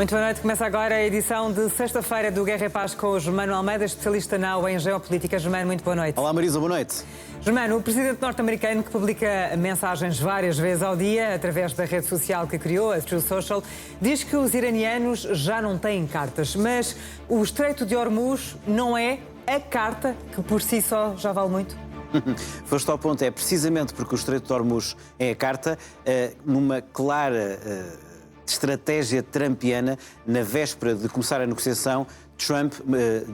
Muito boa noite. Começa agora a edição de sexta-feira do Guerra e Paz com o Germano Almeida, especialista na UEM em Geopolítica. Germano, muito boa noite. Olá Marisa, boa noite. Germano, o presidente norte-americano, que publica mensagens várias vezes ao dia através da rede social que criou, a Truth Social, diz que os iranianos já não têm cartas, mas o Estreito de Hormuz não é a carta que por si só já vale muito? Foste ao ponto, é precisamente porque o Estreito de Hormuz é a carta, numa clara estratégia trumpiana, na véspera de começar a negociação, Trump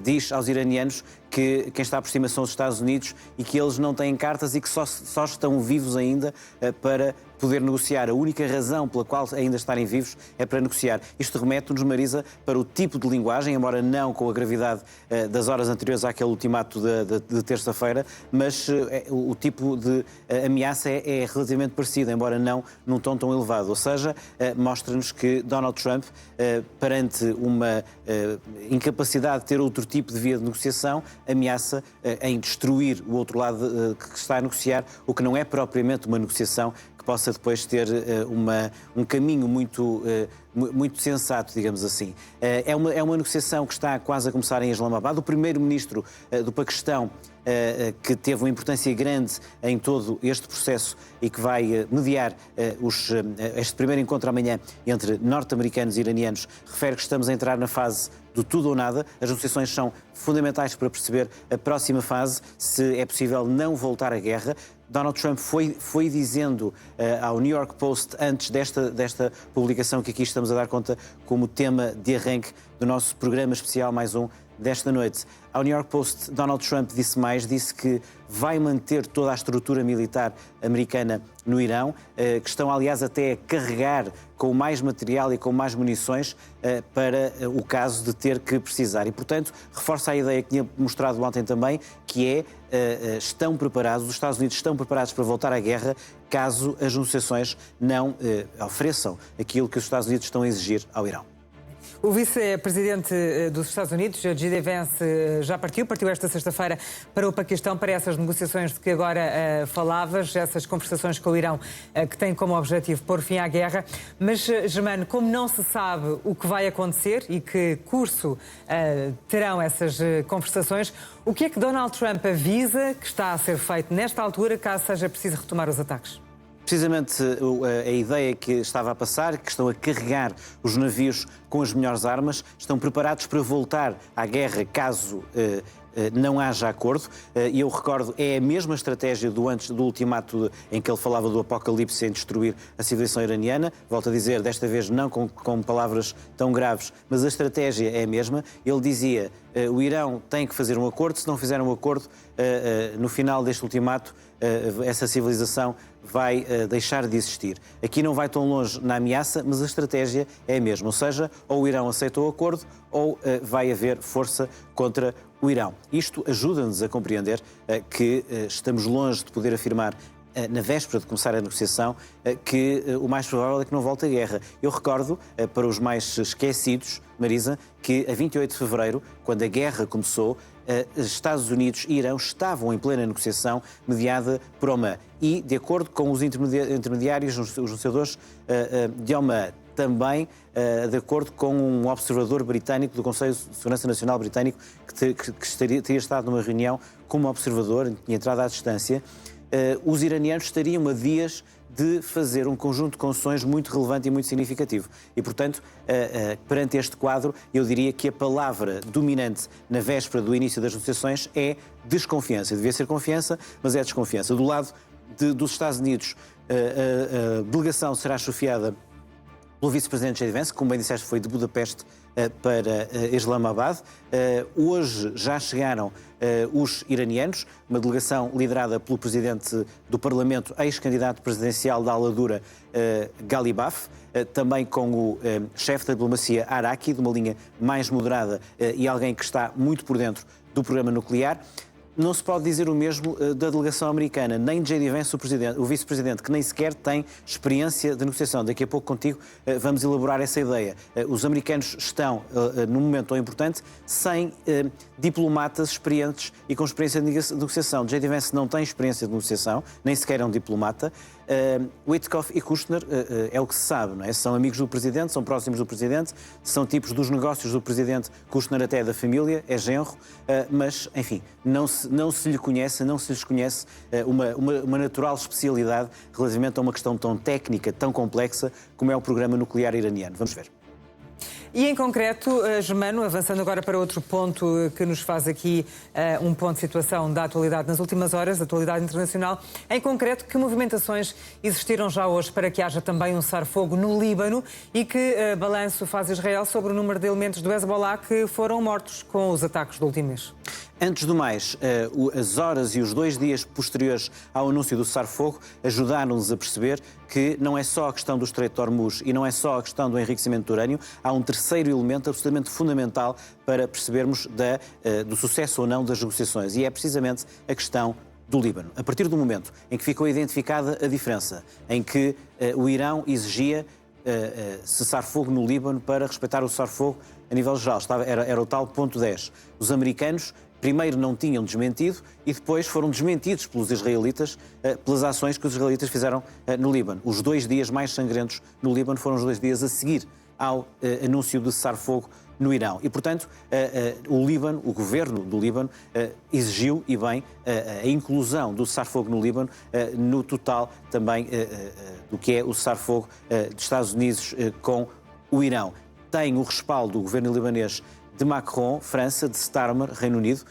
diz aos iranianos que quem está por cima são os Estados Unidos e que eles não têm cartas e que só estão vivos ainda para poder negociar. A única razão pela qual ainda estarem vivos é para negociar. Isto remete-nos, Marisa, para o tipo de linguagem, embora não com a gravidade das horas anteriores àquele ultimato de terça-feira, mas o tipo de ameaça é relativamente parecido, embora não num tom tão elevado. Ou seja, mostra-nos que Donald Trump, perante uma incapacidade de ter outro tipo de via de negociação, ameaça em destruir o outro lado que está a negociar, o que não é propriamente uma negociação que possa depois ter um caminho muito sensato, digamos assim. É uma negociação que está quase a começar em Islamabad. O primeiro-ministro do Paquistão, que teve uma importância grande em todo este processo e que vai mediar este primeiro encontro amanhã entre norte-americanos e iranianos, refere que estamos a entrar na fase do tudo ou nada. As negociações são fundamentais para perceber a próxima fase, se é possível não voltar à guerra. Donald Trump foi dizendo ao New York Post, antes desta publicação que aqui estamos a dar conta como tema de arranque do nosso programa especial mais um desta noite. Ao New York Post, Donald Trump disse que vai manter toda a estrutura militar americana no Irão, que estão, aliás, até a carregar com mais material e com mais munições para o caso de ter que precisar. E, portanto, reforça a ideia que tinha mostrado ontem também, que estão preparados, os Estados Unidos estão preparados para voltar à guerra caso as negociações não ofereçam aquilo que os Estados Unidos estão a exigir ao Irão. O vice-presidente dos Estados Unidos, J.D. Vance, já partiu esta sexta-feira para o Paquistão, para essas negociações de que agora falavas, essas conversações com o Irão, que têm como objetivo pôr fim à guerra. Mas, Germano, como não se sabe o que vai acontecer e que curso terão essas conversações, o que é que Donald Trump avisa que está a ser feito nesta altura, caso seja preciso retomar os ataques? Precisamente a ideia que estava a passar, que estão a carregar os navios com as melhores armas, estão preparados para voltar à guerra caso não haja acordo. E eu recordo, é a mesma estratégia antes do ultimato em que ele falava do apocalipse em destruir a civilização iraniana. Volto a dizer, desta vez não com palavras tão graves, mas a estratégia é a mesma. Ele dizia, o Irão tem que fazer um acordo, se não fizer um acordo, no final deste ultimato, essa civilização vai deixar de existir. Aqui não vai tão longe na ameaça, mas a estratégia é a mesma. Ou seja, ou o Irão aceita o acordo, ou vai haver força contra o Irão. Isto ajuda-nos a compreender que estamos longe de poder afirmar, na véspera de começar a negociação, que o mais provável é que não volte a guerra. Eu recordo, para os mais esquecidos, Marisa, que a 28 de fevereiro, quando a guerra começou, Estados Unidos e Irão estavam em plena negociação mediada por Oman. E, de acordo com os intermediários, os negociadores de Oman, também de acordo com um observador britânico do Conselho de Segurança Nacional britânico que teria estado numa reunião como observador, tinha entrado à distância, os iranianos estariam a dias de fazer um conjunto de concessões muito relevante e muito significativo. E, portanto, perante este quadro, eu diria que a palavra dominante na véspera do início das negociações é desconfiança. Devia ser confiança, mas é desconfiança. Do lado dos Estados Unidos, a delegação será chefiada pelo vice-presidente J.D. Vance, que, como bem disseste, foi de Budapeste para Islamabad. Hoje já chegaram os iranianos, uma delegação liderada pelo presidente do Parlamento, ex-candidato presidencial da Aladura, Ghalibaf, também com o chefe da diplomacia Araki, de uma linha mais moderada e alguém que está muito por dentro do programa nuclear. Não se pode dizer o mesmo da delegação americana, nem de J.D. Vance, o vice-presidente, que nem sequer tem experiência de negociação. Daqui a pouco contigo vamos elaborar essa ideia. Os americanos estão, num momento tão importante, sem diplomatas experientes e com experiência de negociação. J.D. Vance não tem experiência de negociação, nem sequer é um diplomata. Witkoff e Kushner é o que se sabe, não é? São amigos do Presidente, são próximos do Presidente, são tipos dos negócios do Presidente, Kushner até é da família, é genro, mas, enfim, não se lhe conhece, não se lhes conhece uma natural especialidade relativamente a uma questão tão técnica, tão complexa, como é o programa nuclear iraniano. Vamos ver. E em concreto, Germano, avançando agora para outro ponto que nos faz aqui um ponto de situação da atualidade nas últimas horas, da atualidade internacional, em concreto, que movimentações existiram já hoje para que haja também um cessar-fogo no Líbano e que balanço faz Israel sobre o número de elementos do Hezbollah que foram mortos com os ataques do último mês? Antes do mais, as horas e os 2 dias posteriores ao anúncio do cessar-fogo ajudaram-nos a perceber que não é só a questão do Estreito de Hormuz e não é só a questão do enriquecimento de urânio, há um terceiro elemento absolutamente fundamental para percebermos do sucesso ou não das negociações, e é precisamente a questão do Líbano. A partir do momento em que ficou identificada a diferença, em que o Irão exigia cessar-fogo no Líbano para respeitar o cessar-fogo a nível geral, era o tal ponto 10. Os americanos primeiro não tinham desmentido e depois foram desmentidos pelos israelitas pelas ações que os israelitas fizeram no Líbano. Os 2 dias mais sangrentos no Líbano foram os 2 dias a seguir ao anúncio de cessar-fogo no Irão. E, portanto, o Líbano, o governo do Líbano, exigiu, e bem, a inclusão do cessar-fogo no Líbano no total também do que é o cessar-fogo dos Estados Unidos com o Irão. Tem o respaldo do governo libanês de Macron, França, de Starmer, Reino Unido,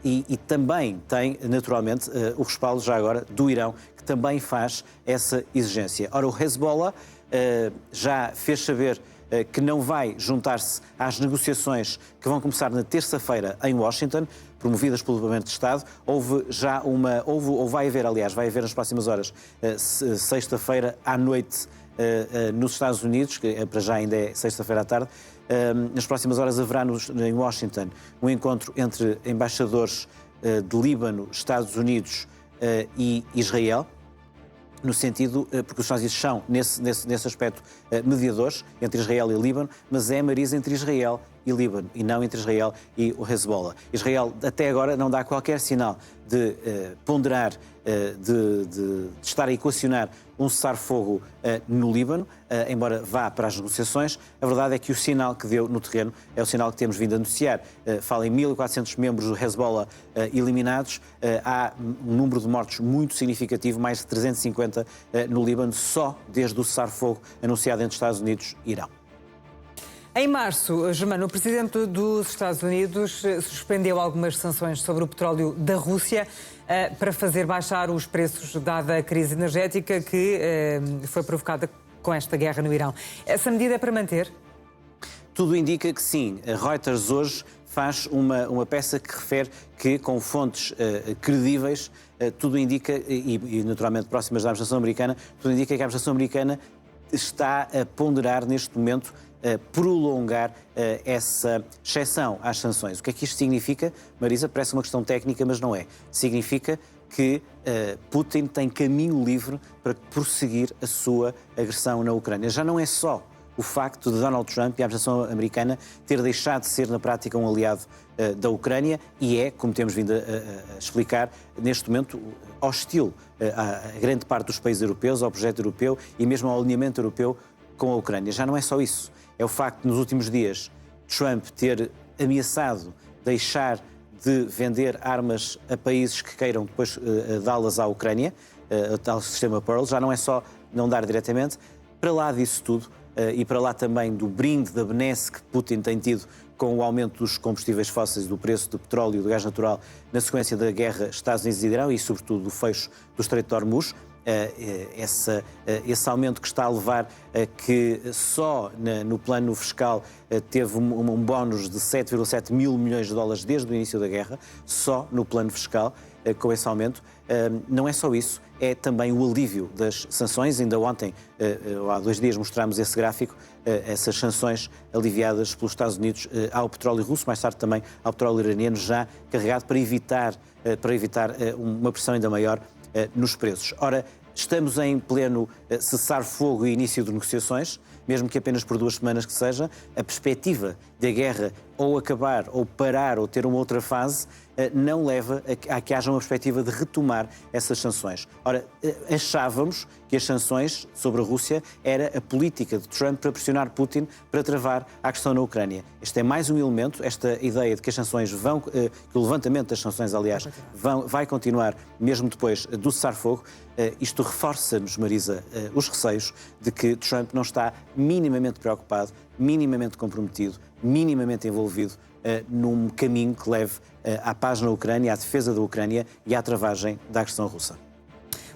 e também tem, naturalmente, o respaldo, já agora, do Irão, que também faz essa exigência. Ora, o Hezbollah já fez saber que não vai juntar-se às negociações que vão começar na terça-feira em Washington, promovidas pelo Departamento de Estado. Vai haver nas próximas horas, sexta-feira à noite, nos Estados Unidos, que para já ainda é sexta-feira à tarde. Nas próximas horas haverá em Washington um encontro entre embaixadores de Líbano, Estados Unidos e Israel, no sentido, porque os Estados Unidos são, nesse aspecto, mediadores entre Israel e Líbano, mas é, Marisa, entre Israel e Líbano, e não entre Israel e o Hezbollah. Israel, até agora, não dá qualquer sinal de ponderar, de estar a equacionar um cessar-fogo no Líbano, embora vá para as negociações. A verdade é que o sinal que deu no terreno é o sinal que temos vindo a noticiar. Fala em 1.400 membros do Hezbollah eliminados. Há um número de mortos muito significativo, mais de 350 no Líbano, só desde o cessar-fogo anunciado entre Estados Unidos e Irão. Em março, Germano, o presidente dos Estados Unidos suspendeu algumas sanções sobre o petróleo da Rússia para fazer baixar os preços, dada a crise energética que foi provocada com esta guerra no Irão. Essa medida é para manter? Tudo indica que sim. A Reuters hoje faz uma peça que refere que, com fontes credíveis, tudo indica, e naturalmente próximas da administração americana, tudo indica que a administração americana está a ponderar neste momento prolongar essa exceção às sanções. O que é que isto significa, Marisa? Parece uma questão técnica, mas não é. Significa que Putin tem caminho livre para prosseguir a sua agressão na Ucrânia. Já não é só o facto de Donald Trump e a administração americana ter deixado de ser, na prática, um aliado da Ucrânia e é, como temos vindo a explicar, neste momento hostil a grande parte dos países europeus, ao projeto europeu e mesmo ao alinhamento europeu com a Ucrânia. Já não é só isso. É o facto de, nos últimos dias, Trump ter ameaçado deixar de vender armas a países que queiram depois dá-las à Ucrânia, ao sistema Pearl. Já não é só não dar diretamente. Para lá disso tudo, e para lá também do brinde, da benesse que Putin tem tido com o aumento dos combustíveis fósseis, do preço do petróleo e do gás natural na sequência da guerra Estados Unidos e Irão e, sobretudo, do fecho do Estreito de Hormuz, esse aumento que está a levar a que só no plano fiscal teve um bónus de 7,7 mil milhões de dólares desde o início da guerra, só no plano fiscal, com esse aumento. Não é só isso, é também o alívio das sanções. Ainda ontem, há 2 dias, mostramos esse gráfico, essas sanções aliviadas pelos Estados Unidos ao petróleo russo, mais tarde também ao petróleo iraniano, já carregado para evitar uma pressão ainda maior nos preços. Ora, estamos em pleno cessar-fogo e início de negociações, mesmo que apenas por 2 semanas que seja. A perspectiva da guerra ou acabar, ou parar, ou ter uma outra fase, não leva a que haja uma perspectiva de retomar essas sanções. Ora, achávamos que as sanções sobre a Rússia era a política de Trump para pressionar Putin para travar a questão na Ucrânia. Este é mais um elemento, esta ideia de que as sanções vão, que o levantamento das sanções, aliás, vai continuar mesmo depois do cessar-fogo. Isto reforça-nos, Marisa, os receios de que Trump não está minimamente preocupado, minimamente comprometido, minimamente envolvido num caminho que leve à paz na Ucrânia, à defesa da Ucrânia e à travagem da agressão russa.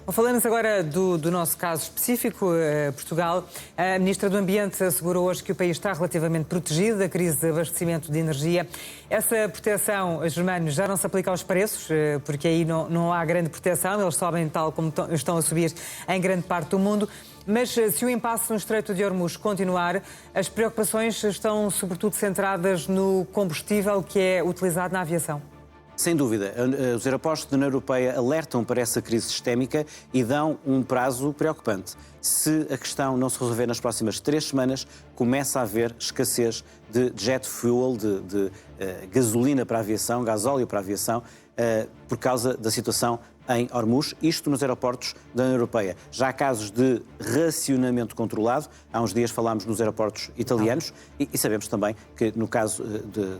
Bom, falamos agora do nosso caso específico, Portugal. A Ministra do Ambiente assegurou hoje que o país está relativamente protegido da crise de abastecimento de energia. Essa proteção, Germano, já não se aplica aos preços, porque aí não há grande proteção, eles sobem tal como estão a subir em grande parte do mundo. Mas se o impasse no Estreito de Hormuz continuar, as preocupações estão sobretudo centradas no combustível que é utilizado na aviação. Sem dúvida. Os aeroportos da União Europeia alertam para essa crise sistémica e dão um prazo preocupante. Se a questão não se resolver nas próximas 3 semanas, começa a haver escassez de jet fuel, de gasolina para a aviação, gasóleo para a aviação, por causa da situação em Hormuz, isto nos aeroportos da União Europeia. Já há casos de racionamento controlado, há uns dias falámos nos aeroportos italianos e sabemos também que no caso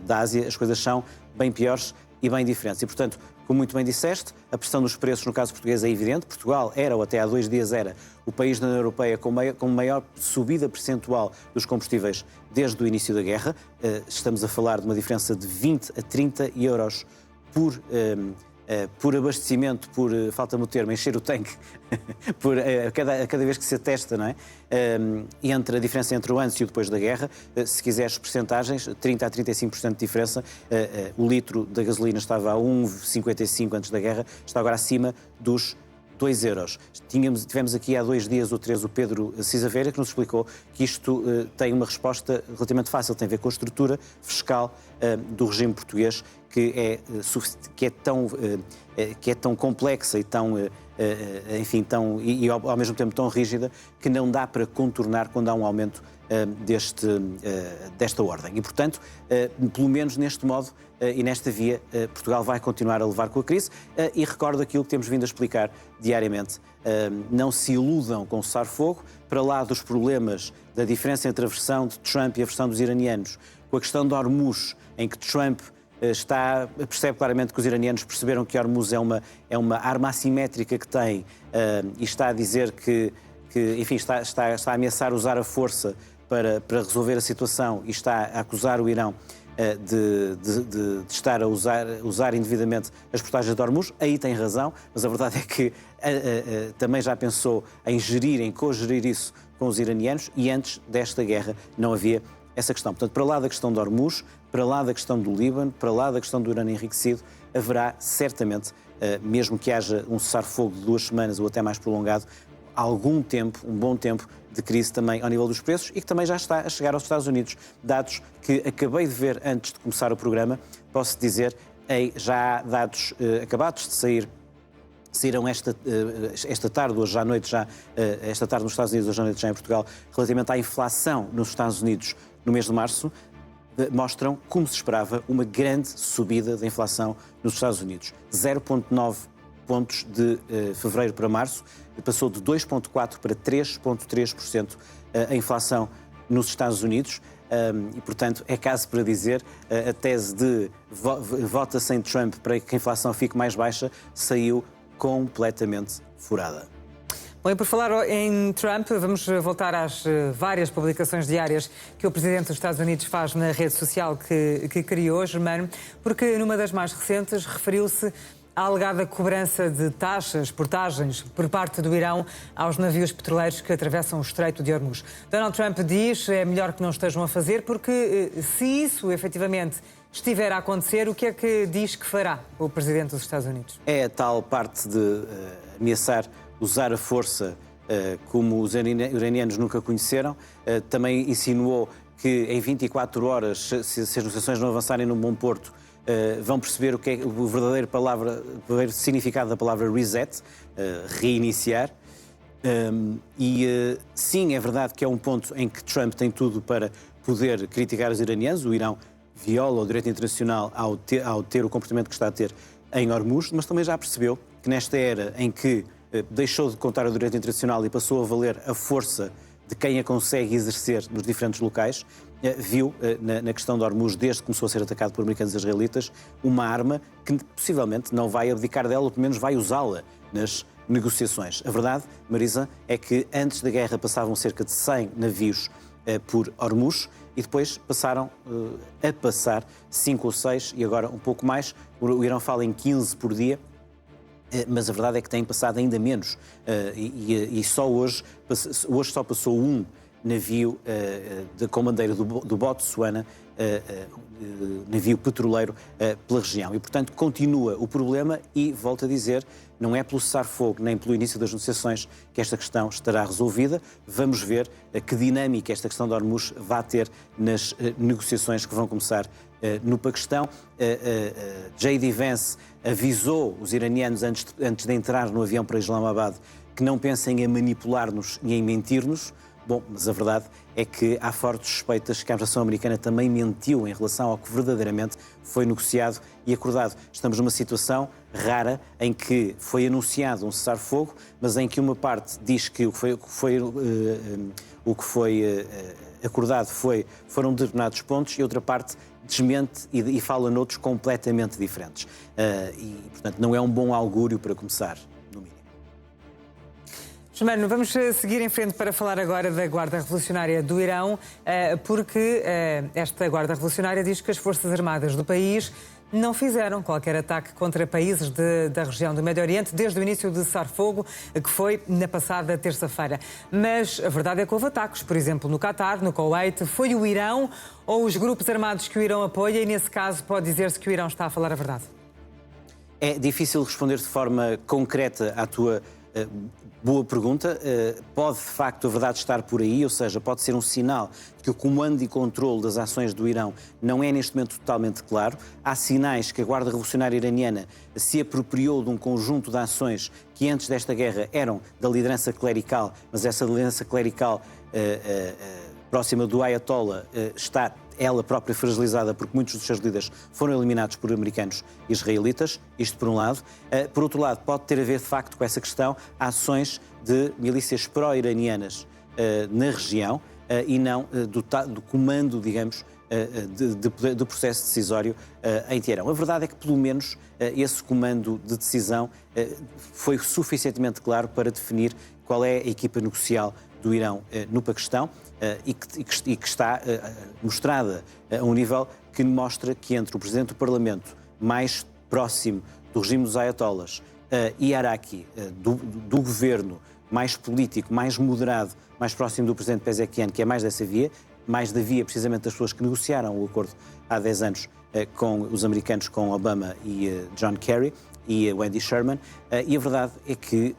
da Ásia as coisas são bem piores e bem diferentes. E, portanto, como muito bem disseste, a pressão dos preços no caso português é evidente. Portugal era, ou até há 2 dias era, o país da União Europeia com maior subida percentual dos combustíveis desde o início da guerra. Estamos a falar de uma diferença de 20 a 30 euros por abastecimento, falta-me o termo, encher o tanque, a cada vez que se atesta, não é? Entre a diferença entre o antes e o depois da guerra, se quiseres percentagens, 30% a 35% de diferença. O litro da gasolina estava a 1,55 antes da guerra, está agora acima dos 2 euros. Tivemos aqui há 2 dias ou 3 o Pedro Cisaveira, que nos explicou que isto tem uma resposta relativamente fácil, tem a ver com a estrutura fiscal do regime português, que é tão complexa e ao mesmo tempo tão rígida, que não dá para contornar quando há um aumento desta ordem. E, portanto, pelo menos neste modo e nesta via, Portugal vai continuar a levar com a crise. E recordo aquilo que temos vindo a explicar diariamente. Não se iludam com o cessar-fogo, para lá dos problemas da diferença entre a versão de Trump e a versão dos iranianos, com a questão de Hormuz, em que Trump percebe claramente que os iranianos perceberam que Hormuz é uma arma assimétrica que tem e está a dizer que enfim, está a ameaçar usar a força para resolver a situação e está a acusar o Irão de estar a usar indevidamente as portagens de Hormuz. Aí tem razão, mas a verdade é que também já pensou em cogerir isso com os iranianos e antes desta guerra não havia essa questão. Portanto, para lá da questão de Hormuz, para lá da questão do Líbano, para lá da questão do urânio enriquecido, haverá certamente, mesmo que haja um cessar-fogo de 2 semanas ou até mais prolongado, algum tempo, um bom tempo de crise também ao nível dos preços e que também já está a chegar aos Estados Unidos. Dados que acabei de ver antes de começar o programa, posso dizer, já há dados acabados de sair. Saíram esta tarde, hoje à noite já, esta tarde nos Estados Unidos, hoje à noite já em Portugal, relativamente à inflação nos Estados Unidos no mês de março, mostram, como se esperava, uma grande subida da inflação nos Estados Unidos. 0,9 pontos de fevereiro para março, passou de 2,4% para 3,3% a inflação nos Estados Unidos. E, portanto, é caso para dizer, a tese de vota-se em Trump para que a inflação fique mais baixa, saiu completamente furada. Bom, e por falar em Trump, vamos voltar às várias publicações diárias que o Presidente dos Estados Unidos faz na rede social que criou, Germano, porque numa das mais recentes referiu-se à alegada cobrança de taxas, portagens, por parte do Irão aos navios petroleiros que atravessam o Estreito de Hormuz. Donald Trump diz que é melhor que não estejam a fazer, porque se isso efetivamente estiver a acontecer, o que é que diz que fará o Presidente dos Estados Unidos? É a tal parte de ameaçar usar a força como os iranianos nunca conheceram. Também insinuou que em 24 horas, se as negociações não avançarem num bom porto, vão perceber o que é o verdadeiro significado da palavra reset, reiniciar. Sim, é verdade que é um ponto em que Trump tem tudo para poder criticar os iranianos. O Irão viola o direito internacional ao ter o comportamento que está a ter em Hormuz, mas também já percebeu que nesta era em que deixou de contar o direito internacional e passou a valer a força de quem a consegue exercer nos diferentes locais, viu na questão de Hormuz, desde que começou a ser atacado por americanos e israelitas, uma arma que possivelmente não vai abdicar dela, ou pelo menos vai usá-la nas negociações. A verdade, Marisa, é que antes da guerra passavam cerca de 100 navios por Hormuz e depois passaram a passar 5 ou 6 e agora um pouco mais. O Irão fala em 15 por dia. Mas a verdade é que têm passado ainda menos e só hoje só passou um navio com bandeira do Botsuana, navio petroleiro, pela região. E, portanto, continua o problema e, volto a dizer, não é pelo cessar-fogo nem pelo início das negociações que esta questão estará resolvida. Vamos ver que dinâmica esta questão de Hormuz vai ter nas negociações que vão começar no Paquistão. J.D. Vance avisou os iranianos antes de entrar no avião para Islamabad que não pensem em manipular-nos e em mentir-nos. Bom, mas a verdade é que há fortes suspeitas que a administração americana também mentiu em relação ao que verdadeiramente foi negociado e acordado. Estamos numa situação rara em que foi anunciado um cessar-fogo, mas em que uma parte diz que o que foi acordado foram determinados pontos e outra parte desmente e fala noutros completamente diferentes. E, portanto, não é um bom augúrio para começar, no mínimo. Germano, vamos seguir em frente para falar agora da Guarda Revolucionária do Irão, porque esta Guarda Revolucionária diz que as Forças Armadas do país não fizeram qualquer ataque contra países da região do Médio Oriente desde o início do cessar-fogo, que foi na passada terça-feira. Mas a verdade é que houve ataques, por exemplo, no Catar, no Kuwait. Foi o Irão ou os grupos armados que o Irão apoia? E nesse caso pode dizer-se que o Irão está a falar a verdade? É difícil responder de forma concreta à tua boa pergunta. Pode, de facto, a verdade estar por aí, ou seja, pode ser um sinal de que o comando e controle das ações do Irão não é neste momento totalmente claro. Há sinais que a Guarda Revolucionária Iraniana se apropriou de um conjunto de ações que antes desta guerra eram da liderança clerical, mas essa liderança clerical próxima do Ayatollah está ela própria fragilizada porque muitos dos seus líderes foram eliminados por americanos e israelitas, isto por um lado. Por outro lado, pode ter a ver de facto com essa questão ações de milícias pró-iranianas na região e não do comando, digamos, do processo decisório em Teherão. A verdade é que, pelo menos, esse comando de decisão foi suficientemente claro para definir qual é a equipa negocial do Irão no Paquistão e que está mostrada a um nível que mostra que entre o Presidente do Parlamento mais próximo do regime dos Ayatollahs e Araki, do governo mais político, mais moderado, mais próximo do Presidente Pezeshkian, que é mais dessa via, mais da via precisamente das pessoas que negociaram o acordo há 10 anos com os americanos, com Obama e John Kerry e Wendy Sherman, e a verdade é que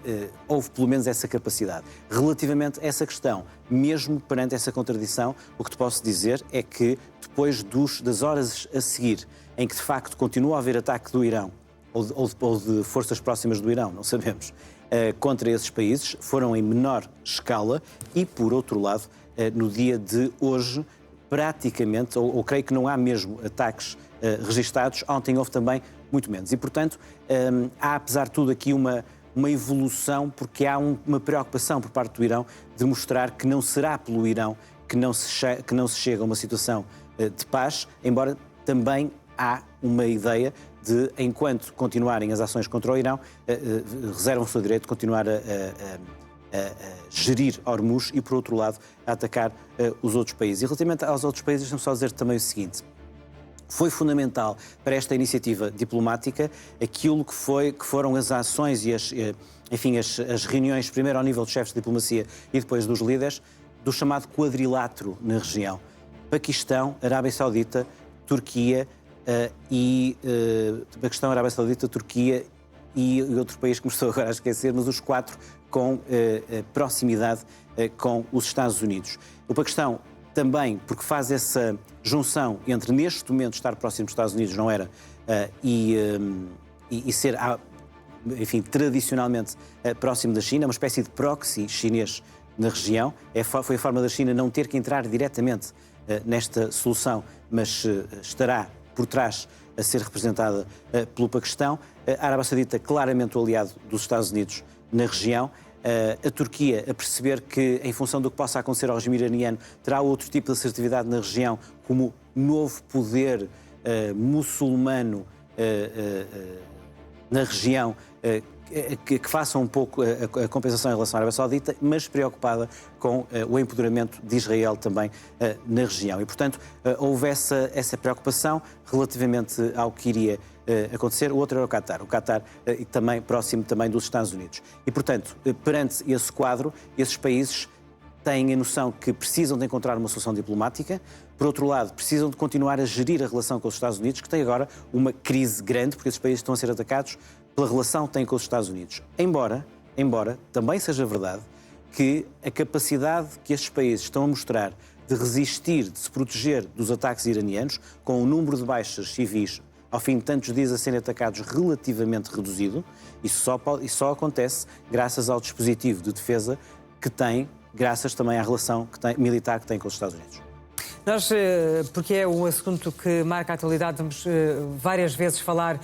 houve pelo menos essa capacidade. Relativamente a essa questão, mesmo perante essa contradição, o que te posso dizer é que depois das horas a seguir, em que de facto continua a haver ataque do Irão, ou de forças próximas do Irão, não sabemos, contra esses países, foram em menor escala e, por outro lado, no dia de hoje, praticamente, ou creio que não há mesmo ataques registados, ontem houve também muito menos. E, portanto, há, apesar de tudo, aqui uma evolução, porque há uma preocupação por parte do Irão de mostrar que não será pelo Irão que não se chega a uma situação de paz, embora também há uma ideia de, enquanto continuarem as ações contra o Irão, reservam o seu direito de continuar a gerir Hormuz e, por outro lado, a atacar os outros países. E relativamente aos outros países, deixa-me só dizer também o seguinte. Foi fundamental para esta iniciativa diplomática aquilo que foram as ações e as reuniões, primeiro ao nível dos chefes de diplomacia e depois dos líderes, do chamado quadrilátero na região. Paquistão, Arábia Saudita, Turquia Arábia Saudita, Turquia e outro país que me estou agora a esquecer, mas os 4 com proximidade com os Estados Unidos. O Paquistão também, porque faz essa junção entre, neste momento, estar próximo dos Estados Unidos, não era, e ser, enfim, tradicionalmente próximo da China, uma espécie de proxy chinês na região. Foi a forma da China não ter que entrar diretamente nesta solução, mas estará por trás a ser representada pelo Paquistão. A Arábia Saudita claramente o aliado dos Estados Unidos na região. A Turquia a perceber que, em função do que possa acontecer ao regime iraniano, terá outro tipo de assertividade na região como novo poder muçulmano na região, que faça um pouco a compensação em relação à Arábia Saudita, mas preocupada com o empoderamento de Israel também na região. E, portanto, houve essa preocupação relativamente ao que iria acontecer. O outro era o Qatar também próximo também dos Estados Unidos. E, portanto, perante esse quadro, esses países têm a noção que precisam de encontrar uma solução diplomática. Por outro lado, precisam de continuar a gerir a relação com os Estados Unidos, que tem agora uma crise grande, porque esses países estão a ser atacados pela relação que têm com os Estados Unidos. Embora também seja verdade que a capacidade que estes países estão a mostrar de resistir, de se proteger dos ataques iranianos, com o número de baixas civis ao fim de tantos dias a serem atacados relativamente reduzido, isso só acontece graças ao dispositivo de defesa que tem, graças também à relação militar que tem com os Estados Unidos. Nós, porque é um assunto que marca a atualidade, vamos várias vezes falar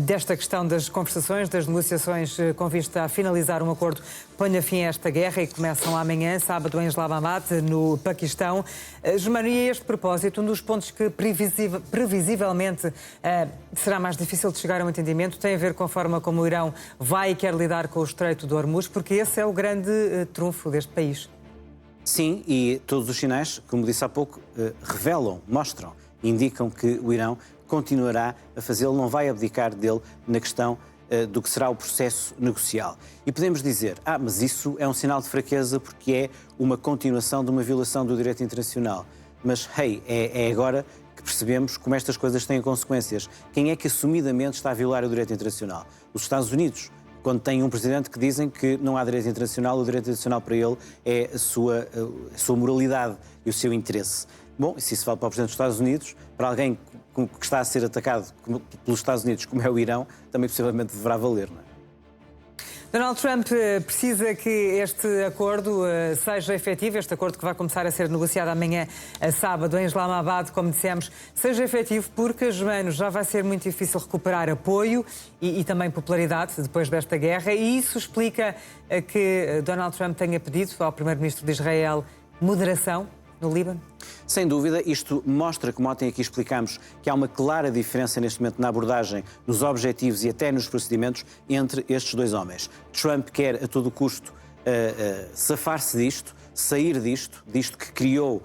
desta questão das conversações, das negociações com vista a finalizar um acordo que ponha fim a esta guerra e que começam amanhã, sábado, em Islamabad, no Paquistão. Germano, e a este propósito, um dos pontos que previsivelmente será mais difícil de chegar a um entendimento tem a ver com a forma como o Irão vai e quer lidar com o Estreito de Hormuz, porque esse é o grande trunfo deste país. Sim, e todos os sinais, como disse há pouco, mostram, indicam que o Irão continuará a fazê-lo, não vai abdicar dele na questão do que será o processo negocial. E podemos dizer, mas isso é um sinal de fraqueza porque é uma continuação de uma violação do direito internacional. Mas, é agora que percebemos como estas coisas têm consequências. Quem é que assumidamente está a violar o direito internacional? Os Estados Unidos. Quando tem um presidente que dizem que não há direito internacional, o direito internacional para ele é a sua moralidade e o seu interesse. Bom, se isso vale para o presidente dos Estados Unidos, para alguém que está a ser atacado pelos Estados Unidos, como é o Irão, também possivelmente deverá valer, não é? Donald Trump precisa que este acordo seja efetivo, este acordo que vai começar a ser negociado amanhã, sábado, em Islamabad, como dissemos, seja efetivo porque, Germano, já vai ser muito difícil recuperar apoio e também popularidade depois desta guerra, e isso explica que Donald Trump tenha pedido ao primeiro-ministro de Israel moderação no Líbano? Sem dúvida, isto mostra, como ontem aqui explicámos, que há uma clara diferença neste momento na abordagem, nos objetivos e até nos procedimentos entre estes dois homens. Trump quer a todo custo safar-se disto, sair disto que criou,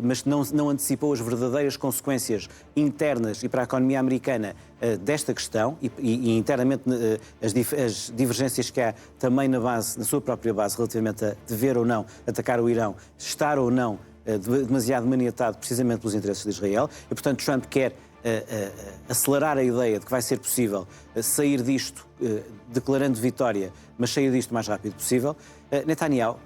mas não antecipou as verdadeiras consequências internas e para a economia americana desta questão e internamente as divergências que há também na sua própria base relativamente a dever ou não atacar o Irão, estar ou não demasiado maniatado precisamente pelos interesses de Israel e, portanto, Trump quer acelerar a ideia de que vai ser possível sair disto declarando vitória, mas sair disto o mais rápido possível. Netanyahu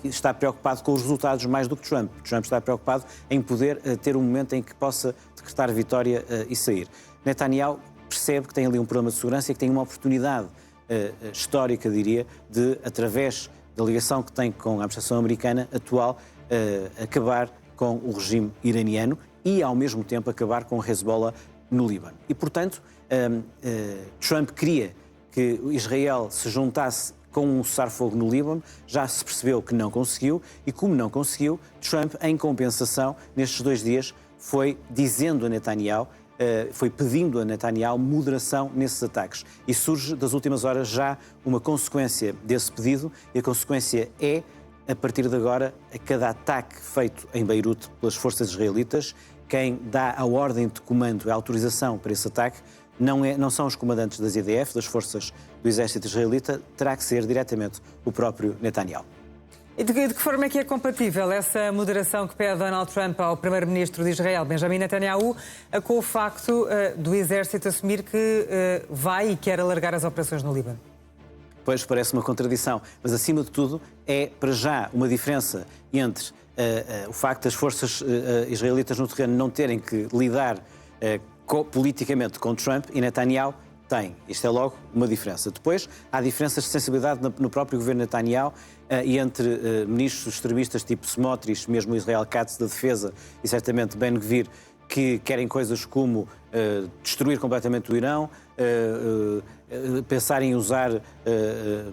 está preocupado com os resultados mais do que Trump. Trump está preocupado em poder ter um momento em que possa decretar vitória e sair. Netanyahu percebe que tem ali um problema de segurança e que tem uma oportunidade histórica, diria, de, através da ligação que tem com a administração americana atual, acabar com o regime iraniano e, ao mesmo tempo, acabar com o Hezbollah no Líbano. E, portanto, Trump queria que Israel se juntasse com um cessar-fogo no Líbano, já se percebeu que não conseguiu e, como não conseguiu, Trump, em compensação, nestes 2 dias, foi dizendo a Netanyahu, foi pedindo a Netanyahu moderação nesses ataques. E surge, das últimas horas, já uma consequência desse pedido, e a consequência é, a partir de agora, a cada ataque feito em Beirute pelas forças israelitas, quem dá a ordem de comando, a autorização para esse ataque, não são os comandantes das IDF, das forças do exército israelita, terá que ser diretamente o próprio Netanyahu. E de que forma é que é compatível essa moderação que pede Donald Trump ao primeiro-ministro de Israel, Benjamin Netanyahu, com o facto do exército assumir que vai e quer alargar as operações no Líbano? Pois, parece uma contradição, mas acima de tudo é, para já, uma diferença entre o facto das forças israelitas no terreno não terem que lidar politicamente com Trump e Netanyahu Tem. Isto é logo uma diferença. Depois, há diferenças de sensibilidade no próprio governo Netanyahu e entre ministros extremistas tipo Smotrich, mesmo Israel Katz da Defesa e certamente Ben-Gvir, que querem coisas como destruir completamente o Irão, pensar em usar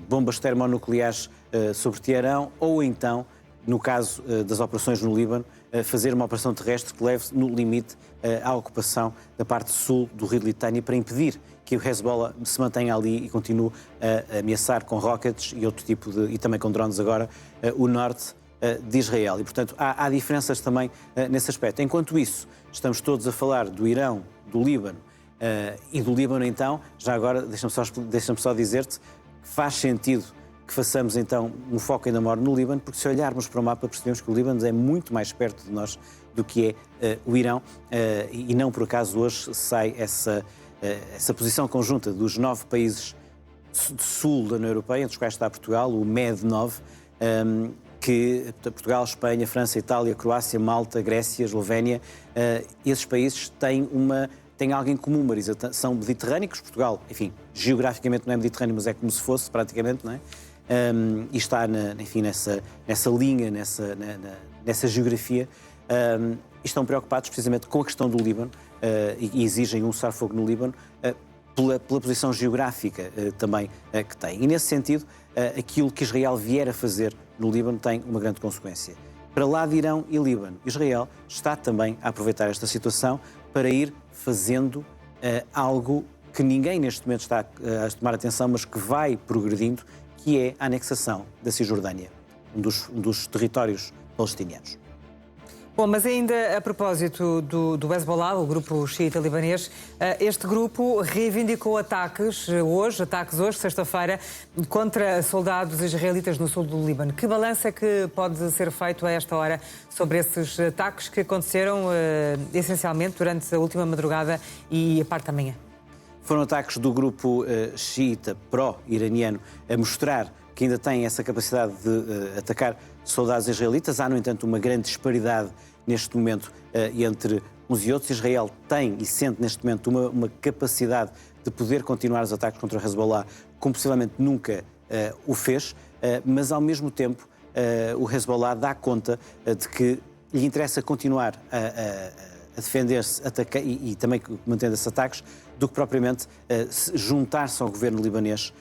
bombas termonucleares sobre Teherão, ou então, no caso das operações no Líbano, fazer uma operação terrestre que leve no limite à ocupação da parte sul do Rio de Litânia para impedir que o Hezbollah se mantenha ali e continue a ameaçar com rockets e outro tipo e também com drones agora, o norte de Israel. E, portanto, há diferenças também nesse aspecto. Enquanto isso, estamos todos a falar do Irão, do Líbano e do Líbano, então, já agora, deixa-me só dizer-te que faz sentido que façamos, então, um foco ainda maior no Líbano, porque se olharmos para o mapa percebemos que o Líbano é muito mais perto de nós do que é o Irão e não por acaso hoje sai essa posição conjunta dos 9 países do sul da União Europeia, entre os quais está Portugal, o MED-9, que Portugal, Espanha, França, Itália, Croácia, Malta, Grécia, Eslovénia, esses países têm algo em comum, Marisa, são mediterrâneos. Portugal, enfim, geograficamente não é mediterrâneo, mas é como se fosse, praticamente, não é? E está, enfim, nessa linha, nessa geografia, e estão preocupados precisamente com a questão do Líbano e exigem um cessar-fogo no Líbano pela posição geográfica também que tem. E nesse sentido, aquilo que Israel vier a fazer no Líbano tem uma grande consequência. Para lá de Irão e Líbano, Israel está também a aproveitar esta situação para ir fazendo algo que ninguém neste momento está a tomar atenção, mas que vai progredindo, que é a anexação da Cisjordânia, um dos territórios palestinianos. Bom, mas ainda a propósito do Hezbollah, o grupo xiita libanês, este grupo reivindicou ataques hoje, sexta-feira, contra soldados israelitas no sul do Líbano. Que balanço é que pode ser feito a esta hora sobre esses ataques que aconteceram essencialmente durante a última madrugada e a parte da manhã? Foram ataques do grupo xiita pró-iraniano a mostrar que ainda tem essa capacidade de atacar soldados israelitas. Há, no entanto, uma grande disparidade neste momento entre uns e outros. Israel tem e sente neste momento uma capacidade de poder continuar os ataques contra o Hezbollah como possivelmente nunca o fez, mas ao mesmo tempo o Hezbollah dá conta de que lhe interessa continuar a defender-se e também mantendo esses ataques, do que propriamente juntar-se ao governo libanês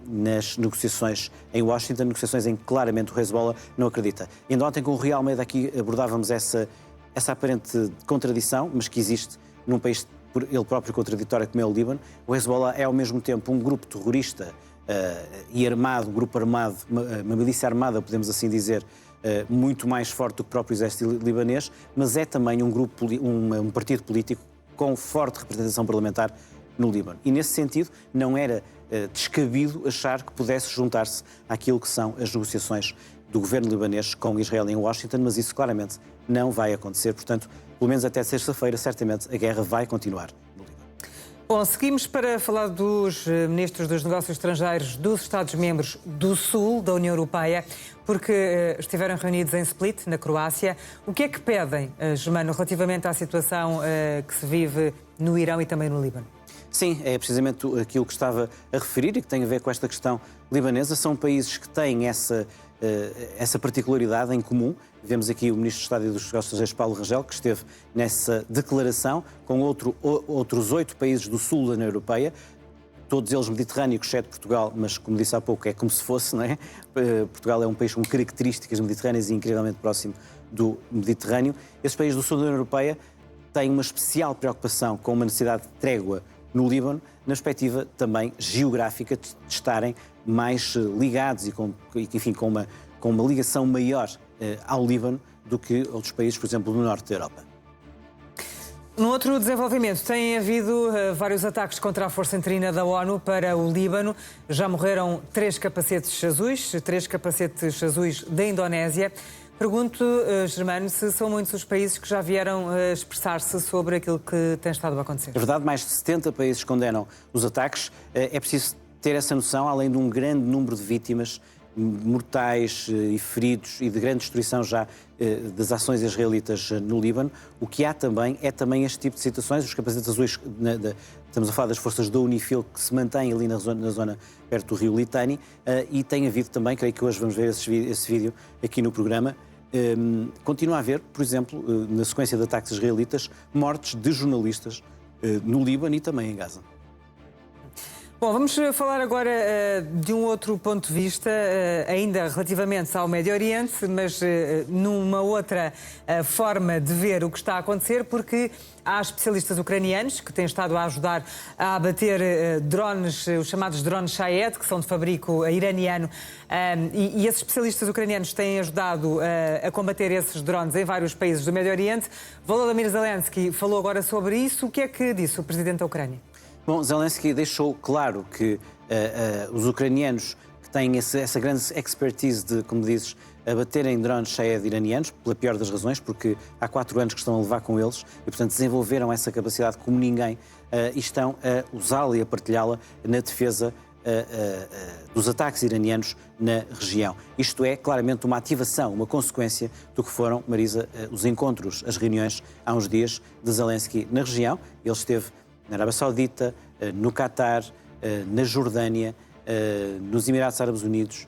nas negociações em Washington, negociações em que claramente o Hezbollah não acredita. Ainda ontem com o Rui Almeida aqui abordávamos essa aparente contradição, mas que existe num país por ele próprio contraditório como é o Líbano. O Hezbollah é ao mesmo tempo um grupo terrorista e armado, um grupo armado, uma milícia armada, podemos assim dizer, muito mais forte do que o próprio exército libanês, mas é também um partido político com forte representação parlamentar no Líbano. E nesse sentido não era descabido achar que pudesse juntar-se àquilo que são as negociações do governo libanês com Israel em Washington, mas isso claramente não vai acontecer. Portanto, pelo menos até sexta-feira, certamente a guerra vai continuar no Líbano. Bom, seguimos para falar dos ministros dos Negócios Estrangeiros dos Estados-membros do Sul da União Europeia, porque estiveram reunidos em Split, na Croácia. O que é que pedem, Germano, relativamente à situação que se vive no Irão e também no Líbano? Sim, é precisamente aquilo que estava a referir e que tem a ver com esta questão libanesa. São países que têm essa particularidade em comum. Vemos aqui o Ministro de Estado e dos Negócios Estrangeiros, Paulo Rangel, que esteve nessa declaração com outros 8 países do sul da União Europeia, todos eles mediterrâneos, exceto Portugal, mas como disse há pouco, é como se fosse, não é? Portugal é um país com características mediterrâneas e incrivelmente próximo do Mediterrâneo. Esses países do sul da União Europeia têm uma especial preocupação com uma necessidade de trégua no Líbano, na perspectiva também geográfica de estarem mais ligados e com uma ligação maior ao Líbano do que outros países, por exemplo, no norte da Europa. No outro desenvolvimento, tem havido vários ataques contra a Força Interina da ONU para o Líbano. Já morreram 3 capacetes azuis da Indonésia. Pergunto, Germano, se são muitos os países que já vieram expressar-se sobre aquilo que tem estado a acontecer. É verdade, mais de 70 países condenam os ataques. É preciso ter essa noção, além de um grande número de vítimas mortais e feridos e de grande destruição já das ações israelitas no Líbano. O que há também é este tipo de situações. Os capacetes azuis Estamos a falar das forças da Unifil que se mantêm ali na zona perto do rio Litani, e tem havido também, creio que hoje vamos ver esse vídeo aqui no programa, continua a haver, por exemplo, na sequência de ataques israelitas, mortes de jornalistas no Líbano e também em Gaza. Bom, vamos falar agora de um outro ponto de vista, ainda relativamente ao Médio Oriente, mas numa outra forma de ver o que está a acontecer, porque há especialistas ucranianos que têm estado a ajudar a abater drones, os chamados drones Shahed, que são de fabrico iraniano, e esses especialistas ucranianos têm ajudado a combater esses drones em vários países do Médio Oriente. Volodymyr Zelensky falou agora sobre isso. O que é que disse o presidente da Ucrânia? Bom, Zelensky deixou claro que os ucranianos que têm essa grande expertise de, como dizes, abaterem drones Shahed iranianos, pela pior das razões, porque há 4 anos que estão a levar com eles e, portanto, desenvolveram essa capacidade como ninguém e estão a usá-la e a partilhá-la na defesa dos ataques iranianos na região. Isto é claramente uma ativação, uma consequência do que foram, Marisa, os encontros, as reuniões há uns dias de Zelensky na região. Ele esteve na Arábia Saudita, no Catar, na Jordânia, nos Emirados Árabes Unidos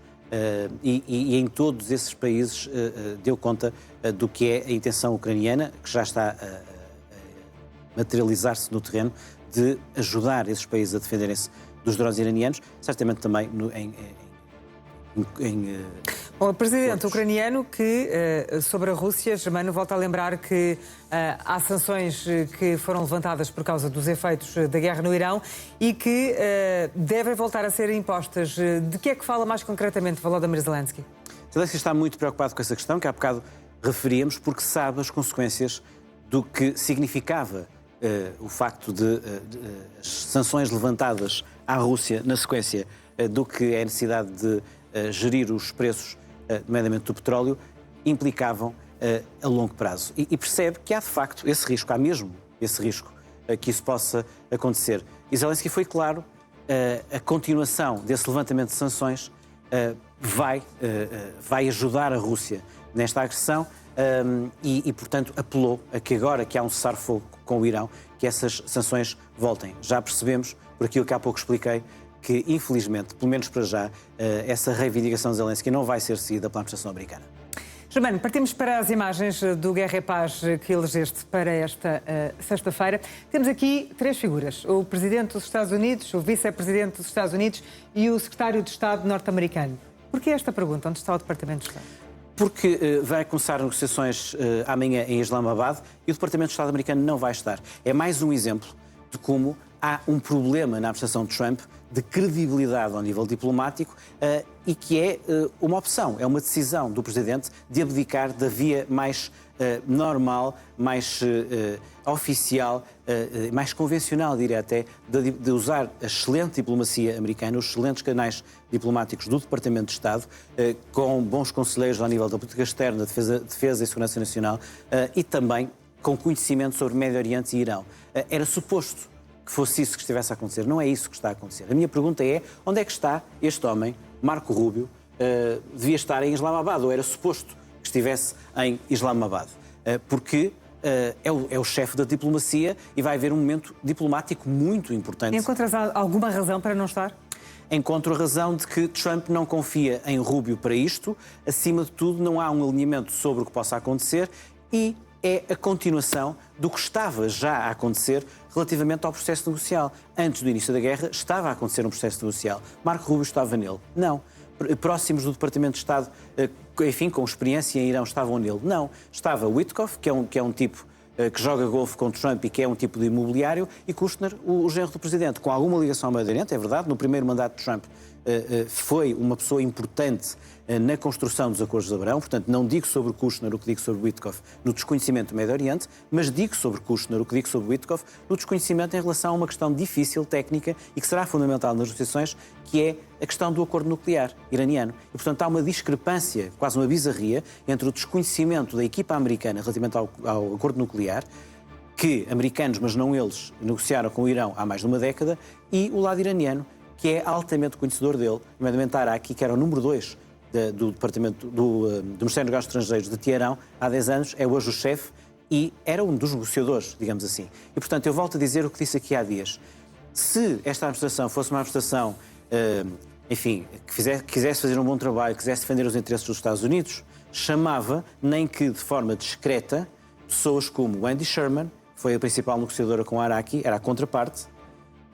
e em todos esses países deu conta do que é a intenção ucraniana, que já está a materializar-se no terreno, de ajudar esses países a defenderem-se dos drones iranianos, certamente também Bom, o presidente ucraniano que, sobre a Rússia, Germano, volta a lembrar que há sanções que foram levantadas por causa dos efeitos da guerra no Irão e que devem voltar a ser impostas. De que é que fala mais concretamente Volodymyr Zelensky? Zelensky está muito preocupado com essa questão, que há bocado referíamos, porque sabe as consequências do que significava o facto de as sanções levantadas à Rússia na sequência do que é a necessidade de gerir os preços, nomeadamente do petróleo, implicavam a longo prazo. E percebe que há, de facto, esse risco, há mesmo esse risco que isso possa acontecer. E Zelensky foi claro, a continuação desse levantamento de sanções vai ajudar a Rússia nesta agressão e, portanto, apelou a que agora que há um cessar-fogo com o Irão, que essas sanções voltem. Já percebemos, por aquilo que há pouco expliquei, que, infelizmente, pelo menos para já, essa reivindicação de Zelensky não vai ser seguida pela administração americana. Germano, partimos para as imagens do Guerra e Paz que elegeste para esta sexta-feira. Temos aqui 3 figuras: o presidente dos Estados Unidos, o vice-presidente dos Estados Unidos e o secretário de Estado norte-americano. Por que esta pergunta? Onde está o Departamento de Estado? Porque vai começar negociações amanhã em Islamabad e o Departamento de Estado americano não vai estar. É mais um exemplo de como há um problema na administração de Trump de credibilidade ao nível diplomático e que é uma opção, é uma decisão do Presidente de abdicar da via mais normal, mais oficial, mais convencional, diria até, de usar a excelente diplomacia americana, os excelentes canais diplomáticos do Departamento de Estado, com bons conselheiros ao nível da política externa, defesa e segurança nacional e também com conhecimento sobre Médio Oriente e Irão. Era suposto que fosse isso que estivesse a acontecer. Não é isso que está a acontecer. A minha pergunta é, onde é que está este homem, Marco Rubio, devia estar em Islamabad, ou era suposto que estivesse em Islamabad? Porque é o chefe da diplomacia e vai haver um momento diplomático muito importante. Encontras alguma razão para não estar? Encontro a razão de que Trump não confia em Rubio para isto. Acima de tudo, não há um alinhamento sobre o que possa acontecer e é a continuação do que estava já a acontecer relativamente ao processo negocial. Antes do início da guerra, estava a acontecer um processo negocial. Marco Rubio estava nele? Não. Próximos do Departamento de Estado, enfim, com experiência em Irão, estavam nele? Não. Estava Witkoff, que é um tipo que joga golfe com Trump e que é um tipo de imobiliário, e Kushner, o genro do Presidente, com alguma ligação ao Médio Oriente, é verdade. No primeiro mandato de Trump foi uma pessoa importante na construção dos Acordos de Abrão, portanto não digo sobre Kushner o que digo sobre Witkoff no desconhecimento do Médio Oriente, mas digo sobre Kushner o que digo sobre Witkoff no desconhecimento em relação a uma questão difícil, técnica e que será fundamental nas negociações, que é a questão do acordo nuclear iraniano. E portanto há uma discrepância, quase uma bizarria, entre o desconhecimento da equipa americana relativamente ao acordo nuclear, que americanos, mas não eles, negociaram com o Irão há mais de uma década, e o lado iraniano, que é altamente conhecedor dele, nomeadamente Araki, que era o número 2 do Departamento do Ministério dos Negócios Estrangeiros de Teherão há 10 anos, é hoje o chefe e era um dos negociadores, digamos assim. E, portanto, eu volto a dizer o que disse aqui há dias. Se esta administração fosse uma administração, enfim, que quisesse fazer um bom trabalho, quisesse defender os interesses dos Estados Unidos, chamava, nem que de forma discreta, pessoas como Wendy Sherman, que foi a principal negociadora com a Araki, era a contraparte,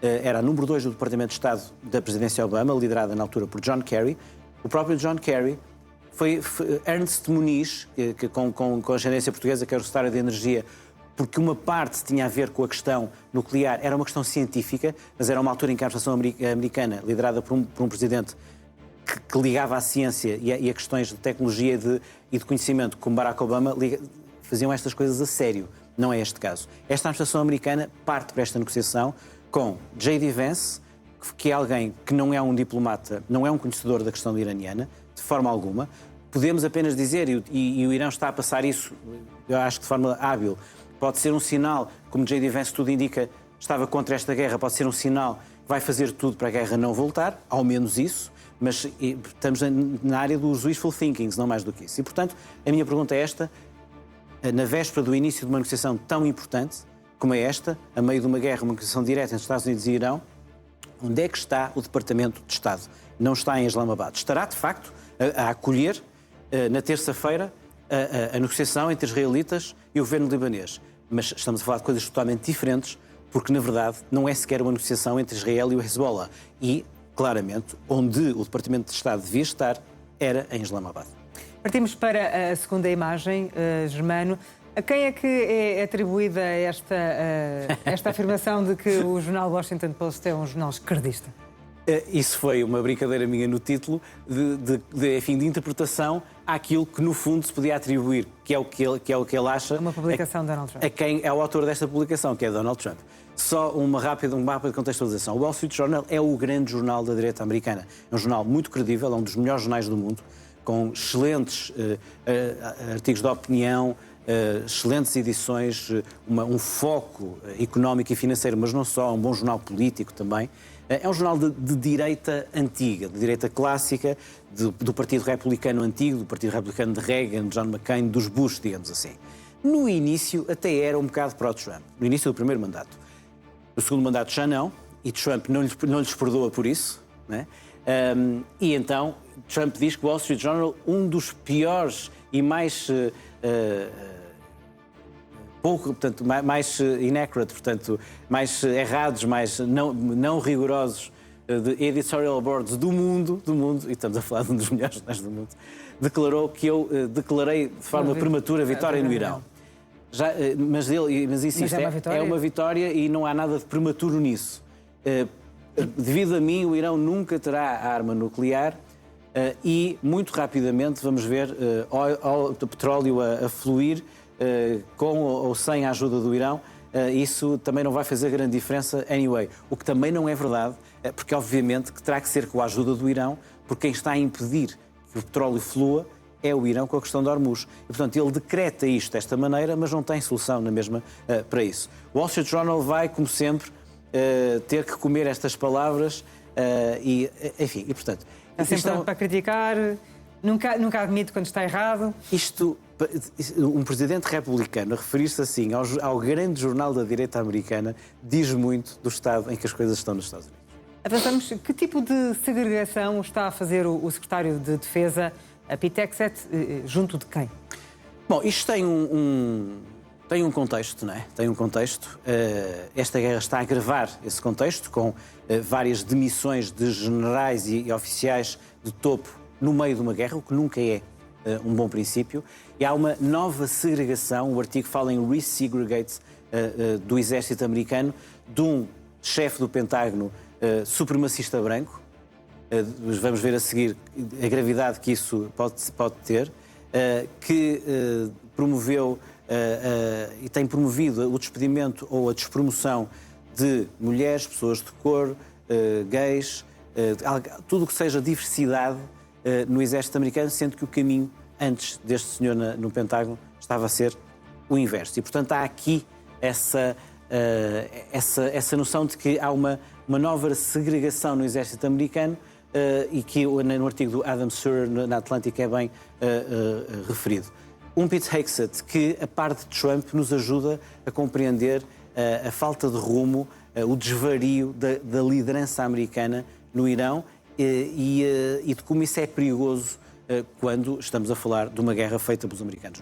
era a número 2 do Departamento de Estado da presidência Obama, liderada na altura por John Kerry. O próprio John Kerry foi Ernst Muniz, com ascendência portuguesa, que era o secretário de Energia, porque uma parte tinha a ver com a questão nuclear, era uma questão científica, mas era uma altura em que a administração americana, liderada por um presidente que ligava à ciência e a questões de tecnologia e de conhecimento, como Barack Obama, faziam estas coisas a sério. Não é este caso. Esta administração americana parte para esta negociação com J.D. Vance, que é alguém que não é um diplomata, não é um conhecedor da questão iraniana, de forma alguma. Podemos apenas dizer, e o Irão está a passar isso, eu acho que de forma hábil, pode ser um sinal, como J.D. Vance tudo indica, estava contra esta guerra, pode ser um sinal que vai fazer tudo para a guerra não voltar, ao menos isso, mas estamos na área dos wishful thinkings, não mais do que isso. E, portanto, a minha pergunta é esta: na véspera do início de uma negociação tão importante como é esta, a meio de uma guerra, uma negociação direta entre os Estados Unidos e Irão, onde é que está o Departamento de Estado? Não está em Islamabad. Estará, de facto, a acolher, na terça-feira, a negociação entre israelitas e o governo libanês. Mas estamos a falar de coisas totalmente diferentes, porque, na verdade, não é sequer uma negociação entre Israel e o Hezbollah. E, claramente, onde o Departamento de Estado devia estar era em Islamabad. Partimos para a segunda imagem, Germano. A quem é que é atribuída esta afirmação de que o jornal Washington Post é um jornal esquerdista? Isso foi uma brincadeira minha no título, enfim, de interpretação àquilo que, no fundo, se podia atribuir, que é o que ele acha. Uma publicação de Donald Trump. A quem é o autor desta publicação, que é Donald Trump. Só um mapa de contextualização. O Wall Street Journal é o grande jornal da direita americana. É um jornal muito credível, é um dos melhores jornais do mundo, com excelentes artigos de opinião, excelentes edições, um foco económico e financeiro, mas não só, um bom jornal político também. É um jornal de direita antiga, de direita clássica, do Partido Republicano antigo, do Partido Republicano de Reagan, de John McCain, dos Bush, digamos assim. No início até era um bocado pró-Trump, no início do primeiro mandato. No segundo mandato já não, e Trump não lhes perdoa por isso, né? E então Trump diz que o Wall Street Journal, um dos piores e mais mais inaccurate, portanto, mais errados, mais não rigorosos de editorial boards do mundo, e estamos a falar de um dos melhores jornais do mundo, declarou que eu declarei de forma prematura a vitória no Irão. Mas insisto, é uma vitória e não há nada de prematuro nisso. Devido a mim, o Irão nunca terá a arma nuclear e, muito rapidamente, vamos ver o petróleo a fluir, com ou sem a ajuda do Irão. Isso também não vai fazer grande diferença anyway. O que também não é verdade, porque obviamente que terá que ser com a ajuda do Irão, porque quem está a impedir que o petróleo flua é o Irão com a questão de Hormuz. E, portanto, ele decreta isto desta maneira, mas não tem solução na mesma para isso. O Wall Street Journal vai, como sempre, ter que comer estas palavras enfim, e portanto... Está sempre para criticar, nunca admite quando está errado. Um presidente republicano a referir-se assim ao grande jornal da direita americana diz muito do estado em que as coisas estão nos Estados Unidos. Avançamos. Que tipo de segregação está a fazer o secretário de Defesa, a Pete Hegseth, junto de quem? Bom, isto tem um contexto, não é? Tem um contexto. Esta guerra está a agravar esse contexto, com várias demissões de generais e oficiais de topo no meio de uma guerra, o que nunca é um bom princípio. E há uma nova segregação, o artigo fala em resegregate do exército americano, de um chefe do Pentágono supremacista branco. Vamos ver a seguir a gravidade que isso pode ter, que promoveu e tem promovido o despedimento ou a despromoção de mulheres, pessoas de cor, gays, tudo o que seja diversidade no exército americano, sendo que o caminho antes deste senhor no Pentágono estava a ser o inverso. E, portanto, há aqui essa noção de que há uma nova segregação no exército americano e que no artigo do Adam Surer na Atlântica é bem referido. Um Pete Hegseth que, a par de Trump, nos ajuda a compreender a falta de rumo o desvario da liderança americana no Irão e de como isso é perigoso quando estamos a falar de uma guerra feita pelos americanos.